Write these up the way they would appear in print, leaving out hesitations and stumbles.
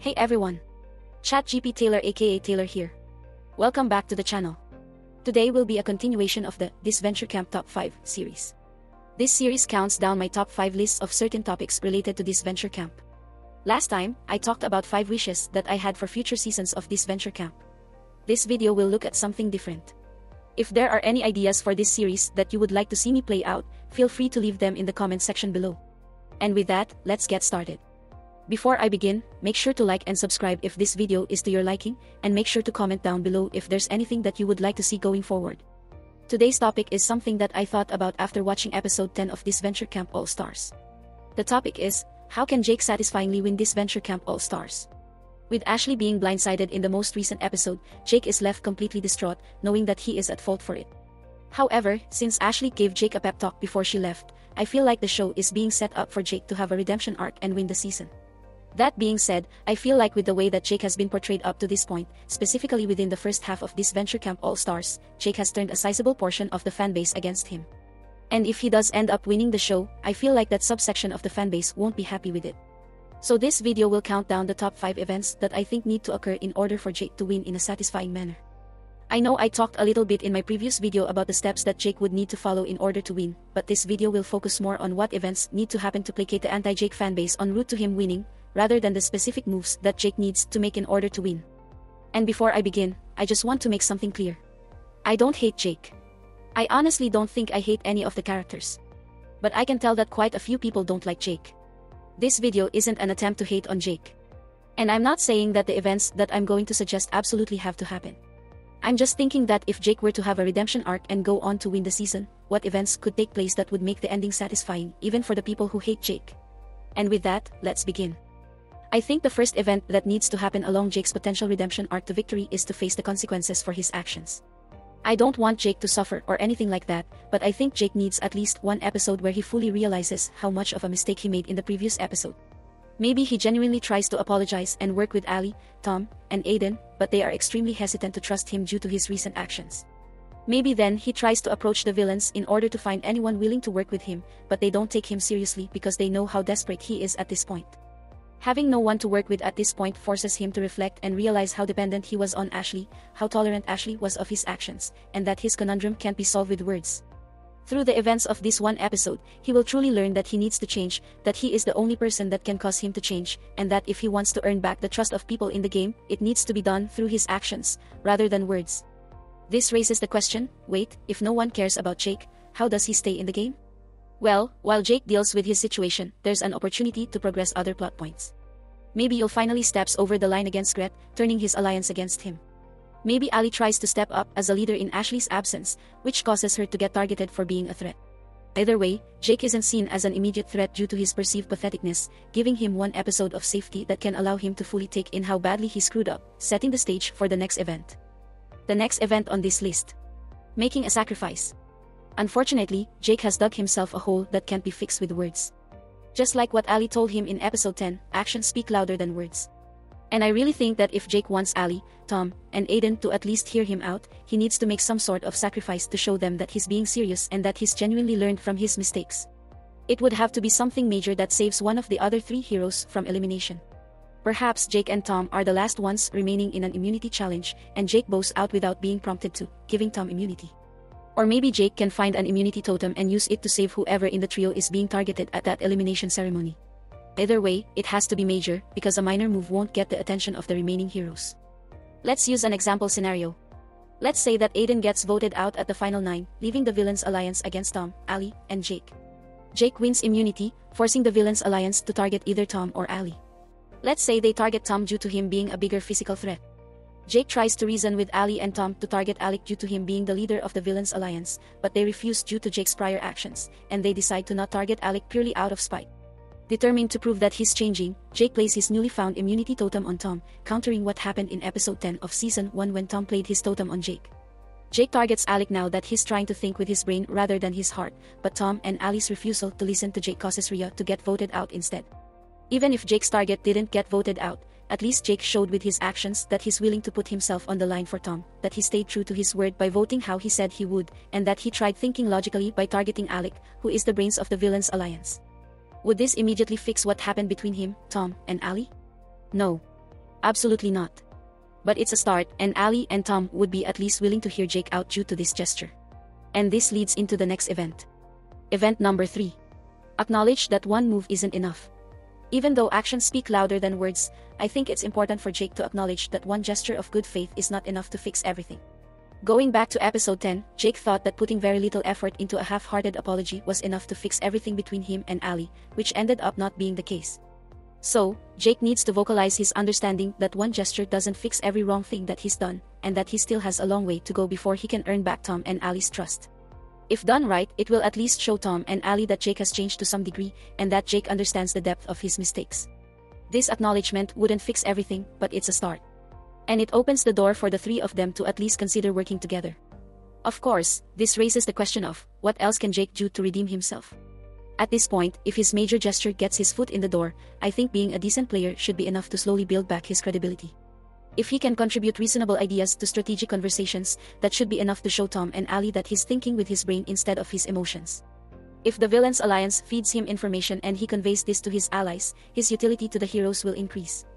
Hey everyone! ChatGPT Taylor aka Taylor here. Welcome back to the channel. Today will be a continuation of the Disventure Camp Top 5 series. This series counts down my top 5 lists of certain topics related to Disventure Camp. Last time, I talked about 5 wishes that I had for future seasons of Disventure Camp. This video will look at something different. If there are any ideas for this series that you would like to see me play out, feel free to leave them in the comment section below. And with that, let's get started. Before I begin, make sure to like and subscribe if this video is to your liking, and make sure to comment down below if there's anything that you would like to see going forward. Today's topic is something that I thought about after watching episode 10 of Disventure Camp All Stars. The topic is, how can Jake satisfyingly win Disventure Camp All Stars? With Ashley being blindsided in the most recent episode, Jake is left completely distraught, knowing that he is at fault for it. However, since Ashley gave Jake a pep talk before she left, I feel like the show is being set up for Jake to have a redemption arc and win the season. That being said, I feel like with the way that Jake has been portrayed up to this point, specifically within the first half of Disventure Camp All Stars, Jake has turned a sizable portion of the fanbase against him. And if he does end up winning the show, I feel like that subsection of the fanbase won't be happy with it. So this video will count down the top 5 events that I think need to occur in order for Jake to win in a satisfying manner. I know I talked a little bit in my previous video about the steps that Jake would need to follow in order to win, but this video will focus more on what events need to happen to placate the anti-Jake fanbase en route to him winning, rather than the specific moves that Jake needs to make in order to win. And before I begin, I just want to make something clear. I don't hate Jake. I honestly don't think I hate any of the characters. But I can tell that quite a few people don't like Jake. This video isn't an attempt to hate on Jake. And I'm not saying that the events that I'm going to suggest absolutely have to happen. I'm just thinking that if Jake were to have a redemption arc and go on to win the season, what events could take place that would make the ending satisfying, even for the people who hate Jake. And with that, let's begin. I think the first event that needs to happen along Jake's potential redemption arc to victory is to face the consequences for his actions. I don't want Jake to suffer or anything like that, but I think Jake needs at least one episode where he fully realizes how much of a mistake he made in the previous episode. Maybe he genuinely tries to apologize and work with Ali, Tom, and Aiden, but they are extremely hesitant to trust him due to his recent actions. Maybe then he tries to approach the villains in order to find anyone willing to work with him, but they don't take him seriously because they know how desperate he is at this point. Having no one to work with at this point forces him to reflect and realize how dependent he was on Ashley, how tolerant Ashley was of his actions, and that his conundrum can't be solved with words. Through the events of this one episode, he will truly learn that he needs to change, that he is the only person that can cause him to change, and that if he wants to earn back the trust of people in the game, it needs to be done through his actions, rather than words. This raises the question, wait, if no one cares about Jake, how does he stay in the game? Well, while Jake deals with his situation, there's an opportunity to progress other plot points. Maybe you'll finally steps over the line against Gret, turning his alliance against him. Maybe Ali tries to step up as a leader in Ashley's absence, which causes her to get targeted for being a threat. Either way, Jake isn't seen as an immediate threat due to his perceived patheticness, giving him one episode of safety that can allow him to fully take in how badly he screwed up, setting the stage for the next event. The next event on this list: making a sacrifice. Unfortunately, Jake has dug himself a hole that can't be fixed with words. Just like what Ali told him in episode 10, actions speak louder than words. And I really think that if Jake wants Ali, Tom, and Aiden to at least hear him out, he needs to make some sort of sacrifice to show them that he's being serious and that he's genuinely learned from his mistakes. It would have to be something major that saves one of the other 3 heroes from elimination. Perhaps Jake and Tom are the last ones remaining in an immunity challenge, and Jake bows out without being prompted to, giving Tom immunity. Or maybe Jake can find an immunity totem and use it to save whoever in the trio is being targeted at that elimination ceremony. Either way, it has to be major, because a minor move won't get the attention of the remaining heroes. Let's use an example scenario. Let's say that Aiden gets voted out at the final 9, leaving the villains alliance against Tom, Ali, and Jake. Jake wins immunity, forcing the villains alliance to target either Tom or Ali. Let's say they target Tom due to him being a bigger physical threat. Jake tries to reason with Ali and Tom to target Alec due to him being the leader of the villains alliance, but they refuse due to Jake's prior actions, and they decide to not target Alec purely out of spite. Determined to prove that he's changing, Jake plays his newly found immunity totem on Tom, countering what happened in episode 10 of season 1 when Tom played his totem on Jake. Jake targets Alec now that he's trying to think with his brain rather than his heart, but Tom and Ali's refusal to listen to Jake causes Rhea to get voted out instead. Even if Jake's target didn't get voted out, at least Jake showed with his actions that he's willing to put himself on the line for Tom, that he stayed true to his word by voting how he said he would, and that he tried thinking logically by targeting Alec, who is the brains of the villains alliance. Would this immediately fix what happened between him, Tom, and Ali? No. Absolutely not. But it's a start, and Ali and Tom would be at least willing to hear Jake out due to this gesture. And this leads into the next event. Event number 3. Acknowledge that one move isn't enough. Even though actions speak louder than words, I think it's important for Jake to acknowledge that one gesture of good faith is not enough to fix everything. Going back to episode 10, Jake thought that putting very little effort into a half-hearted apology was enough to fix everything between him and Ali, which ended up not being the case. So, Jake needs to vocalize his understanding that one gesture doesn't fix every wrong thing that he's done, and that he still has a long way to go before he can earn back Tom and Ali's trust. If done right, it will at least show Tom and Ali that Jake has changed to some degree, and that Jake understands the depth of his mistakes. This acknowledgement wouldn't fix everything, but it's a start. And it opens the door for the three of them to at least consider working together. Of course, this raises the question of, what else can Jake do to redeem himself? At this point, if his major gesture gets his foot in the door, I think being a decent player should be enough to slowly build back his credibility. If he can contribute reasonable ideas to strategic conversations, that should be enough to show Tom and Ali that he's thinking with his brain instead of his emotions. If the villain's alliance feeds him information and he conveys this to his allies, his utility to the heroes will increase.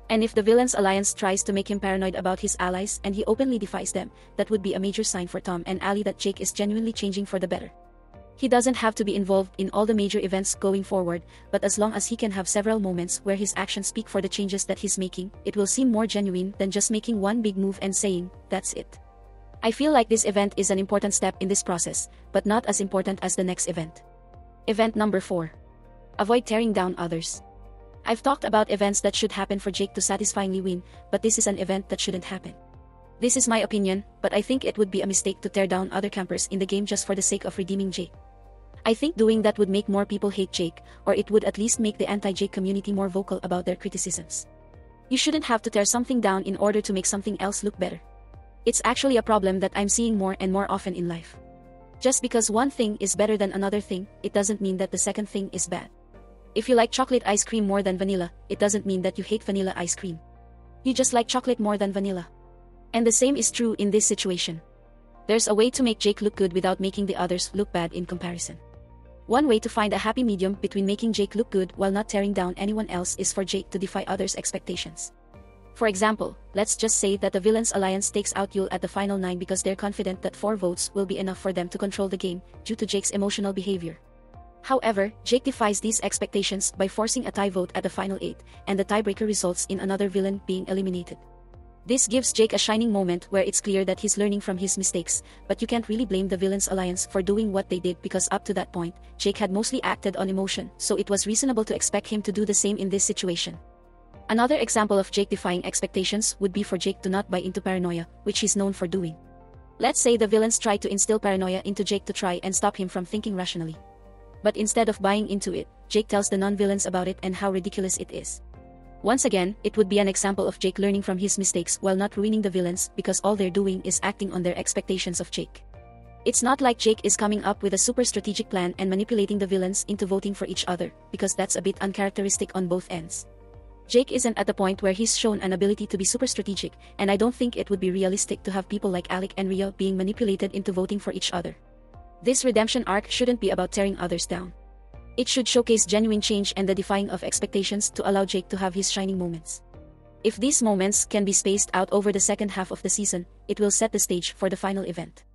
And if the villain's alliance tries to make him paranoid about his allies and he openly defies them, that would be a major sign for Tom and Ali that Jake is genuinely changing for the better. He doesn't have to be involved in all the major events going forward, but as long as he can have several moments where his actions speak for the changes that he's making, it will seem more genuine than just making one big move and saying, "That's it." I feel like this event is an important step in this process, but not as important as the next event. Event number 4. Avoid tearing down others. I've talked about events that should happen for Jake to satisfyingly win, but this is an event that shouldn't happen. This is my opinion, but I think it would be a mistake to tear down other campers in the game just for the sake of redeeming Jake. I think doing that would make more people hate Jake, or it would at least make the anti-Jake community more vocal about their criticisms. You shouldn't have to tear something down in order to make something else look better. It's actually a problem that I'm seeing more and more often in life. Just because one thing is better than another thing, it doesn't mean that the second thing is bad. If you like chocolate ice cream more than vanilla, it doesn't mean that you hate vanilla ice cream. You just like chocolate more than vanilla. And the same is true in this situation. There's a way to make Jake look good without making the others look bad in comparison. One way to find a happy medium between making Jake look good while not tearing down anyone else is for Jake to defy others' expectations. For example, let's just say that the villain's alliance takes out Yul at the final 9 because they're confident that 4 votes will be enough for them to control the game, due to Jake's emotional behavior. However, Jake defies these expectations by forcing a tie vote at the final 8, and the tiebreaker results in another villain being eliminated. This gives Jake a shining moment where it's clear that he's learning from his mistakes, but you can't really blame the villain's alliance for doing what they did because up to that point, Jake had mostly acted on emotion, so it was reasonable to expect him to do the same in this situation. Another example of Jake defying expectations would be for Jake to not buy into paranoia, which he's known for doing. Let's say the villains try to instill paranoia into Jake to try and stop him from thinking rationally. But instead of buying into it, Jake tells the non-villains about it and how ridiculous it is. Once again, it would be an example of Jake learning from his mistakes while not ruining the villains because all they're doing is acting on their expectations of Jake. It's not like Jake is coming up with a super strategic plan and manipulating the villains into voting for each other, because that's a bit uncharacteristic on both ends. Jake isn't at the point where he's shown an ability to be super strategic, and I don't think it would be realistic to have people like Alec and Rhea being manipulated into voting for each other. This redemption arc shouldn't be about tearing others down. It should showcase genuine change and the defying of expectations to allow Jake to have his shining moments. If these moments can be spaced out over the second half of the season, it will set the stage for the final event.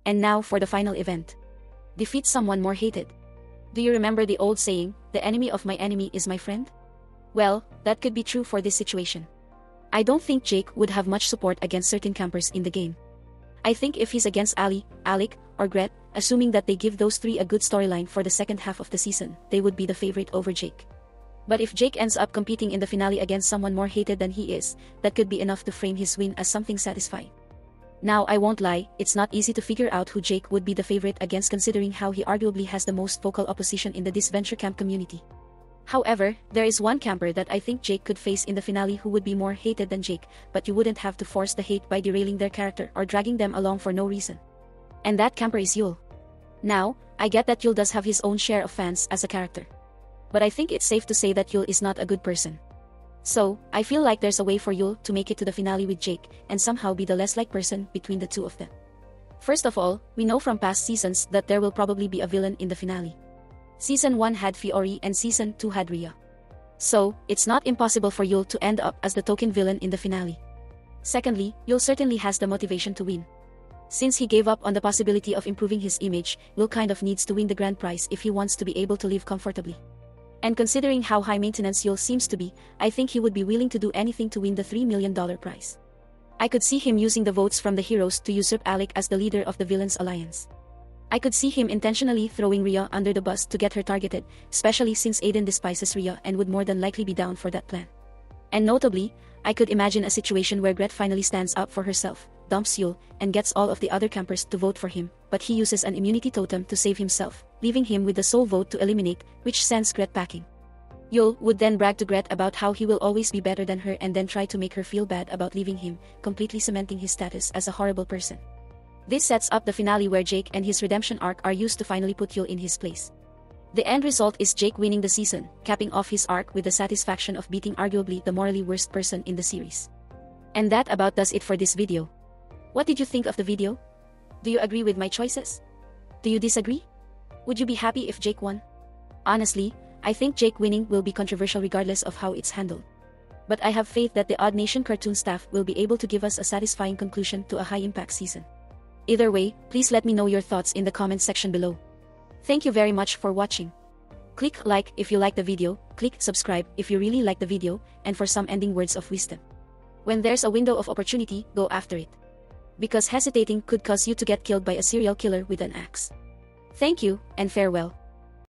And now for the final event. Defeat someone more hated. Do you remember the old saying, "The enemy of my enemy is my friend"? Well, that could be true for this situation. I don't think Jake would have much support against certain campers in the game. I think if he's against Ali, Alec, or Gret, assuming that they give those 3 a good storyline for the second half of the season, they would be the favorite over Jake. But if Jake ends up competing in the finale against someone more hated than he is, that could be enough to frame his win as something satisfying. Now I won't lie, it's not easy to figure out who Jake would be the favorite against considering how he arguably has the most vocal opposition in the Disventure Camp community. However, there is one camper that I think Jake could face in the finale who would be more hated than Jake, but you wouldn't have to force the hate by derailing their character or dragging them along for no reason. And that camper is Yul. Now, I get that Yul does have his own share of fans as a character. But I think it's safe to say that Yul is not a good person. So, I feel like there's a way for Yul to make it to the finale with Jake, and somehow be the less liked person between the two of them. First of all, we know from past seasons that there will probably be a villain in the finale. Season 1 had Fiori and Season 2 had Rhea. So, it's not impossible for Yul to end up as the token villain in the finale. Secondly, Yul certainly has the motivation to win. Since he gave up on the possibility of improving his image, Yul kind of needs to win the grand prize if he wants to be able to live comfortably. And considering how high maintenance Yul seems to be, I think he would be willing to do anything to win the $3 million prize. I could see him using the votes from the heroes to usurp Alec as the leader of the villains alliance. I could see him intentionally throwing Rhea under the bus to get her targeted, especially since Aiden despises Rhea and would more than likely be down for that plan. And notably, I could imagine a situation where Gret finally stands up for herself, dumps Yul, and gets all of the other campers to vote for him, but he uses an immunity totem to save himself, leaving him with the sole vote to eliminate, which sends Gret packing. Yul would then brag to Gret about how he will always be better than her and then try to make her feel bad about leaving him, completely cementing his status as a horrible person. This sets up the finale where Jake and his redemption arc are used to finally put Yul in his place. The end result is Jake winning the season, capping off his arc with the satisfaction of beating arguably the morally worst person in the series. And that about does it for this video. What did you think of the video? Do you agree with my choices? Do you disagree? Would you be happy if Jake won? Honestly, I think Jake winning will be controversial regardless of how it's handled. But I have faith that the Odd Nation cartoon staff will be able to give us a satisfying conclusion to a high-impact season. Either way, please let me know your thoughts in the comments section below. Thank you very much for watching. Click like if you like the video, click subscribe if you really like the video, and for some ending words of wisdom. When there's a window of opportunity, go after it. Because hesitating could cause you to get killed by a serial killer with an axe. Thank you, and farewell.